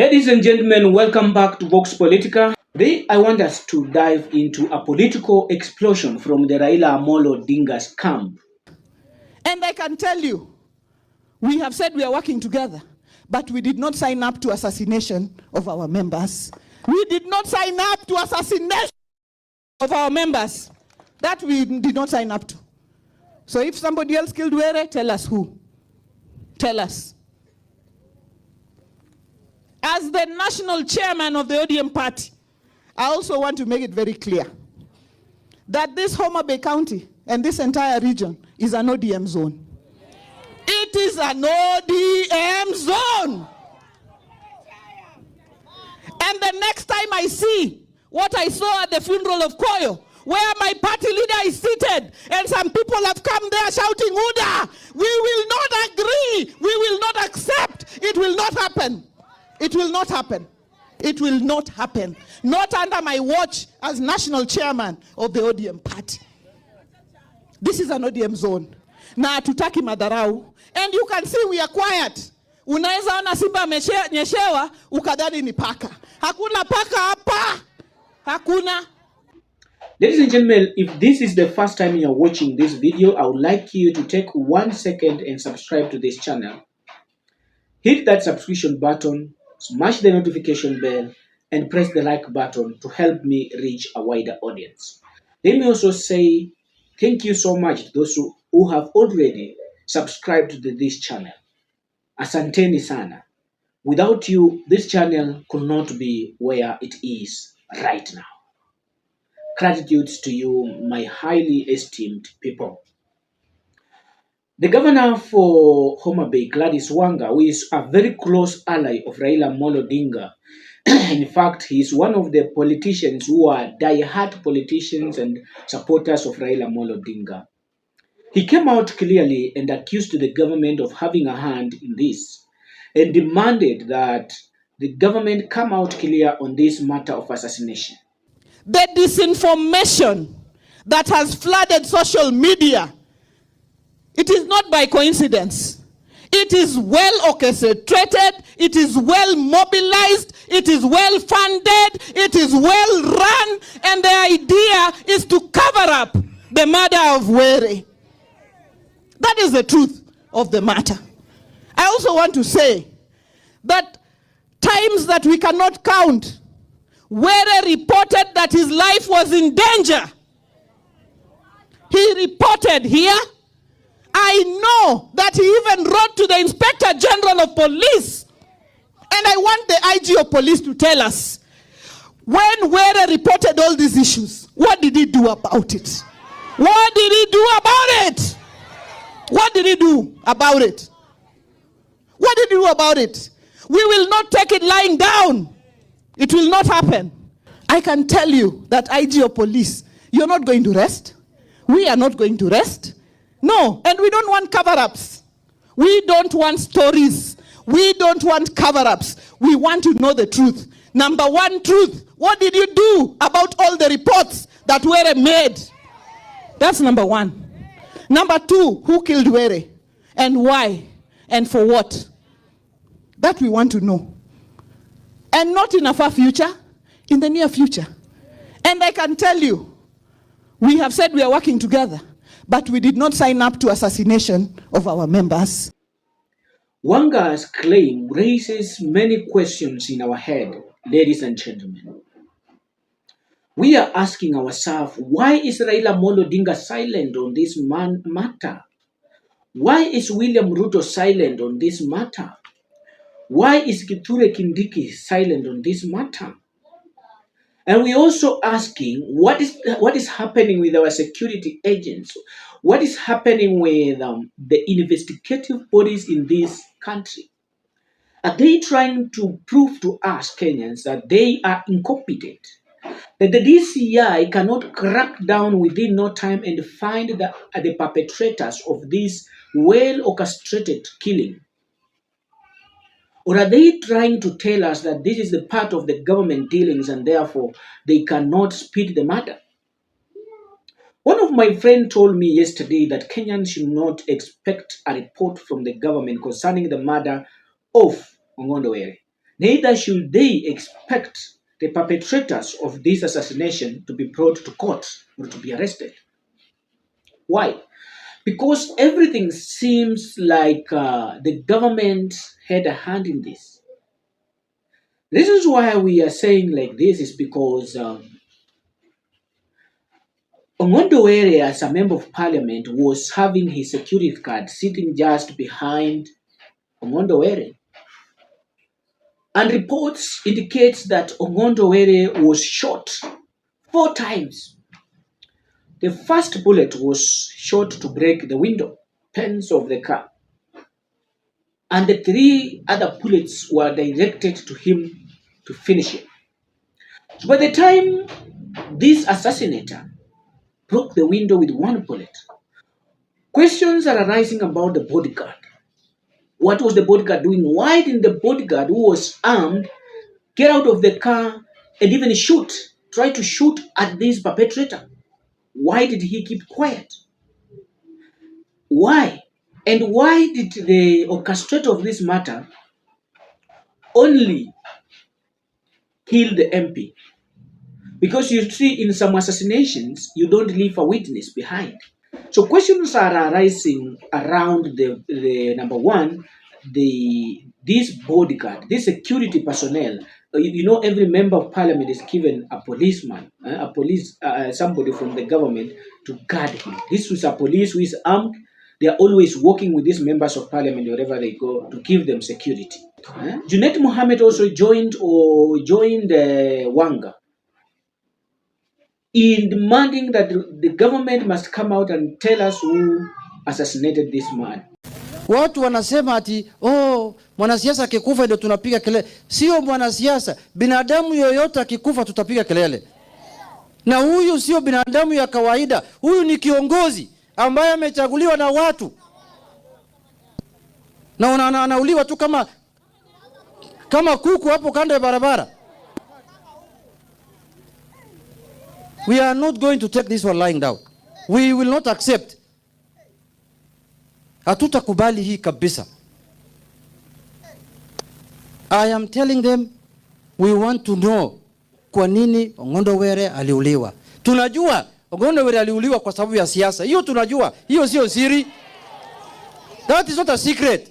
Ladies and gentlemen, welcome back to Vox Politica. Today, I want us to dive into a political explosion from the Raila Odinga's camp. And I can tell you, we have said we are working together, but we did not sign up to assassination of our members. We did not sign up to assassination of our members. That we did not sign up to. So if somebody else killed Were, tell us who. Tell us. As the national chairman of the ODM party, I also want to make it very clear that this Homa Bay County and this entire region is an ODM zone. It is an ODM zone. And the next time I see what I saw at the funeral of Koyo, where my party leader is seated and some people have come there shouting, Uda, we will not agree, we will not accept, it will not happen. It will not happen. It will not happen. Not under my watch as national chairman of the ODM party. This is an ODM zone. Na hatutaki madharau. And you can see we are quiet. Unaweza ona simba nyeshewa ukadhani ni paka. Hakuna paka hapa. Hakuna. Ladies and gentlemen, if this is the first time you are watching this video, I would like you to take 1 second and subscribe to this channel. Hit that subscription button, smash the notification bell, and press the like button to help me reach a wider audience. Let me also say thank you so much to those who have already subscribed to this channel. Asanteni sana. Without you, this channel could not be where it is right now. Gratitude to you, my highly esteemed people. The governor for Homa Bay, Gladys Wanga, who is a very close ally of Raila Odinga. In fact, he is one of the politicians who are die-hard politicians and supporters of Raila Odinga. He came out clearly and accused the government of having a hand in this and demanded that the government come out clear on this matter of assassination. The disinformation that has flooded social media, it is not by coincidence. It is well orchestrated, it is well mobilized, it is well funded, it is well run, and the idea is to cover up the murder of Were. That is the truth of the matter. I also want to say that times that we cannot count, Were reported that his life was in danger. He reported here. I know that he even wrote to the Inspector General of Police. And I want the IG of Police to tell us, when Were reported all these issues, what did he do about it? What did he do about it? What did he do about it? What did he do about it? We will not take it lying down. It will not happen. I can tell you that IG of Police, you're not going to rest. We are not going to rest. No, and we don't want cover-ups. We don't want stories. We don't want cover-ups. We want to know the truth. Number one truth, what did you do about all the reports that Were made? That's number one. Number two, who killed Were? And why? And for what? That we want to know. And not in a far future, in the near future. And I can tell you, we have said we are working together, but we did not sign up to assassination of our members. Wanga's claim raises many questions in our head, ladies and gentlemen. We are asking ourselves, why is Raila Odinga silent on this matter? Why is William Ruto silent on this matter? Why is Kithure Kindiki silent on this matter? And we're also asking, what is happening with our security agents? What is happening with the investigative bodies in this country? Are they trying to prove to us Kenyans that they are incompetent? That the DCI cannot crack down within no time and find the perpetrators of this well-orchestrated killing? Or are they trying to tell us that this is the part of the government dealings and therefore they cannot speed the matter? One of my friends told me yesterday that Kenyans should not expect a report from the government concerning the murder of Were. neither should they expect the perpetrators of this assassination to be brought to court or to be arrested. Why? Because everything seems like the government had a hand in this. Reasons why we are saying like this is because Omondo Were, as a member of parliament, was having his security card sitting just behind Omondo Were. And reports indicates that Omondo Were was shot 4 times. The first bullet was shot to break the window panes of the car, and the 3 other bullets were directed to him to finish him. So by the time this assassinator broke the window with 1 bullet, questions are arising about the bodyguard. What was the bodyguard doing? Why didn't the bodyguard, who was armed, get out of the car and even try to shoot at this perpetrator? Why did he keep quiet? Why? And why did the orchestrator of this matter only kill the MP? Because you see, in some assassinations, you don't leave a witness behind. So questions are arising around the number one, this bodyguard, this security personnel. You know, every member of parliament is given a policeman, somebody from the government to guard him. This is a police who is armed. They are always working with these members of parliament wherever they go to give them security. Junet Mohamed also joined Wanga in demanding that the government must come out and tell us who assassinated this man. Watu wanasema ati mwanasiasa akikufa ndio tunapiga kelele. Sio mwanasiasa, binadamu yoyote akikufa tutapiga kelele. Na huyu sio binadamu ya kawaida. Huyu ni kiongozi ambaye amechaguliwa na watu. Na anauliwa tu kama kuku hapo kando ya barabara. We are not going to take this one lying down. We will not accept. Hatutakubali hii kabisa. I am telling them we want to know kwa nini Omondo Were aliuliwa. Tunajua Omondo Were aliuliwa kwa sababu ya siasa. Hiyo tunajua. Hiyo sio siri. That is not a secret.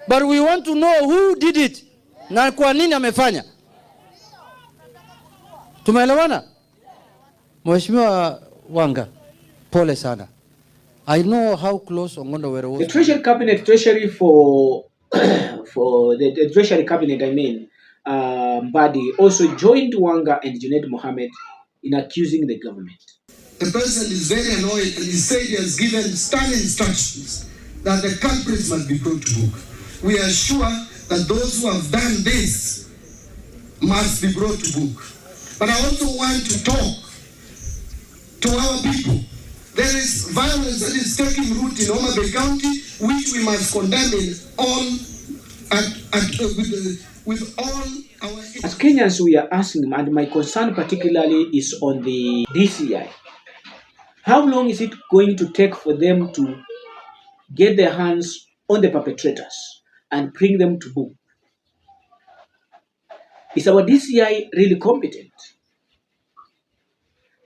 But we want to know who did it. Na kwa nini amefanya. Tumeelewana? Mheshimiwa Wanga, pole sana. I know how close Omondo Were was. The Treasury Cabinet, Treasury for the Treasury Cabinet, body also joined Wanga and Junet Mohamed in accusing the government. The president is very annoyed and he said he has given stern instructions that the culprits must be brought to book. We are sure that those who have done this must be brought to book. But I also want to talk to our people. There is violence that is taking root in Mohamed County, which we must condemn with all our... As Kenyans, we are asking, and my concern particularly is on the DCI. How long is it going to take for them to get their hands on the perpetrators and bring them to book? Is our DCI really competent?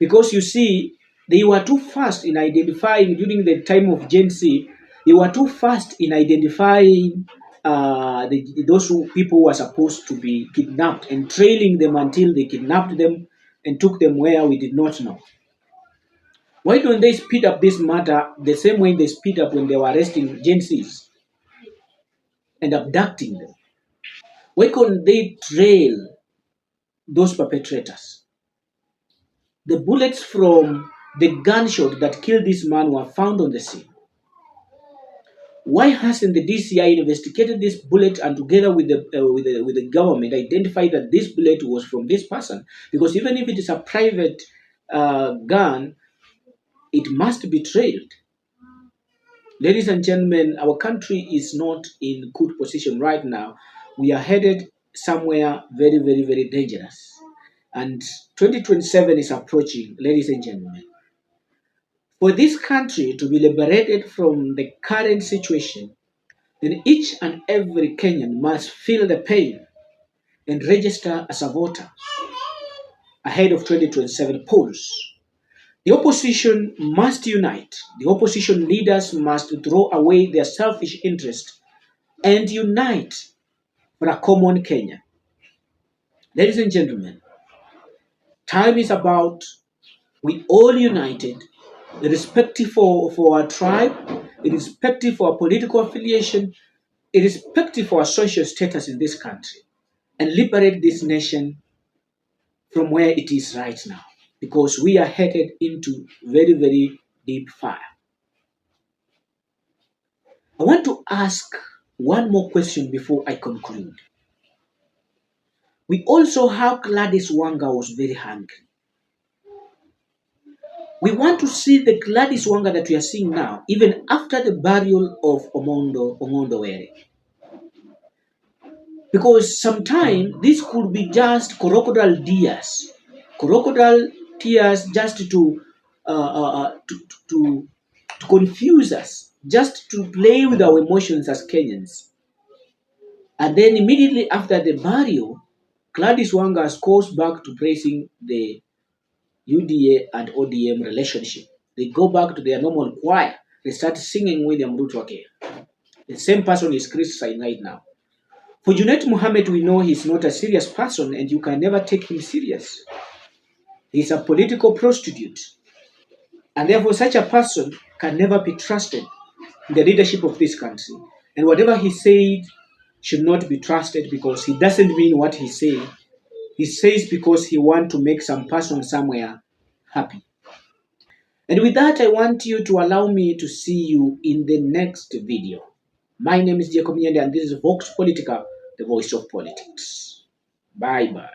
Because you see, they were too fast in identifying, during the time of Gen Z, they were too fast in identifying those people who were supposed to be kidnapped and trailing them until they kidnapped them and took them where we did not know. Why don't they speed up this matter the same way they speed up when they were arresting Gen Zs and abducting them? Why couldn't they trail those perpetrators? The bullets from the gunshot that killed this man were found on the scene. Why hasn't the DCI investigated this bullet and together with the government identified that this bullet was from this person? Because even if it is a private gun, it must be trailed. Ladies and gentlemen, our country is not in good position right now. We are headed somewhere very, very, very dangerous. And 2027 is approaching, ladies and gentlemen. For this country to be liberated from the current situation, then each and every Kenyan must feel the pain and register as a voter ahead of 2027 polls. The opposition must unite. The opposition leaders must throw away their selfish interest and unite for a common Kenya. Ladies and gentlemen, time is about we all united, irrespective for our tribe, irrespective for our political affiliation, irrespective of our social status in this country, and liberate this nation from where it is right now, because we are headed into very, very deep fire. I want to ask one more question before I conclude. We also have Gladys Wanga was very hungry. We want to see the Gladys Wanga that we are seeing now, even after the burial of Omondo Were. Because sometimes this could be just crocodile tears just to confuse us, just to play with our emotions as Kenyans. And then immediately after the burial, Gladys Wanga goes back to praising the UDA and ODM relationship. They go back to their normal choir. They start singing William Ruto again. The same person is criticized right now. For Junet Mohamed, we know he's not a serious person and you can never take him serious. He's a political prostitute. And therefore, such a person can never be trusted in the leadership of this country. And whatever he said should not be trusted because he doesn't mean what he says. He says because he wants to make some person somewhere happy. And with that, I want you to allow me to see you in the next video. My name is Jacob Nyende and this is Vox Politica, the voice of politics. Bye-bye.